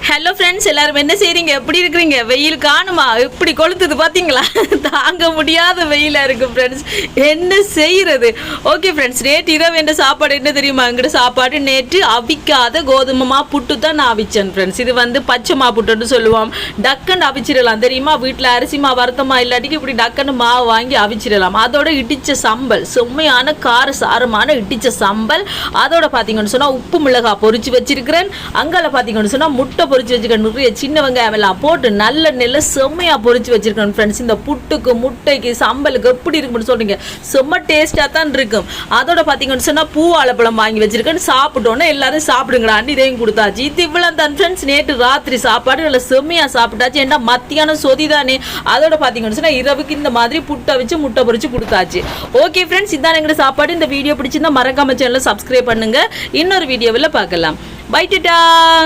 Hello friends, எல்லாரும் என்ன செய்றீங்க? எப்படி இருக்கிறீங்க? வெயில் காணுமா? எப்படி கொளுத்துது பார்த்தீங்களா? தாங்க முடியாத வெயிலாக இருக்குது ஃப்ரெண்ட்ஸ். என்ன செய்கிறது? ஓகே ஃப்ரெண்ட்ஸ், நேற்று இரவு என்ற சாப்பாடு என்ன தெரியுமா? எங்கிட்ட சாப்பாடு நேற்று அவிக்காத கோதுமை மா புட்டு தான் நான் அவிச்சேன் ஃப்ரெண்ட்ஸ். இது வந்து பச்சை மா புட்டுன்னு சொல்லுவோம். டக்குன்னு அவிச்சிடலாம் தெரியுமா? வீட்டில் அரிசி மா வருத்தமா இல்லாட்டிக்கு இப்படி டக்குன்னு மாவு வாங்கி அவிச்சிடலாம். அதோட இடித்த சம்பல், செம்மையான கார சாரமான இடித்த சம்பல். அதோட பார்த்தீங்கன்னு சொன்னால் உப்பு மிளகாய் பொரிச்சு வச்சிருக்கிறேன். அங்கால பார்த்தீங்கன்னு சொன்னால் முட்டை பொரிச்சு வச்சுருக்கேன். நிறைய சின்ன வெங்காயம் எல்லாம் போட்டு நல்ல நெல்லை செம்மையாக பொரிச்சு வச்சிருக்கேன் ஃப்ரெண்ட்ஸ். இந்த புட்டுக்கு முட்டைக்கு சம்பலுக்கு எப்படி இருக்குன்னு சொல்றீங்க? செம்ம டேஸ்டாக தான் இருக்கும். அதோட பார்த்தீங்கன்னு சொன்னால் பூ வாழைப்பழம் வாங்கி வச்சிருக்கேன். சாப்பிட்டோன்னே எல்லாரும் சாப்பிடுங்களான்னு இதையும் கொடுத்தாச்சு. இது இவ்வளோ தான் ஃப்ரெண்ட்ஸ். நேற்று ராத்திரி சாப்பாடு நல்லா செம்மையாக சாப்பிட்டாச்சு. ஏன்னா மத்தியானம் சொதி தானே. அதோட பார்த்தீங்கன்னு சொன்னால் இரவுக்கு இந்த மாதிரி புட்டை வச்சு முட்டை பொரிச்சு கொடுத்தாச்சு. ஓகே ஃப்ரெண்ட்ஸ், இதான் எங்களோட சாப்பாடு. இந்த வீடியோ பிடிச்சிருந்தா மறக்காம சேனலை சப்ஸ்கிரைப் பண்ணுங்க. இன்னொரு வீடியோவில் பார்க்கலாம். பை டாடா.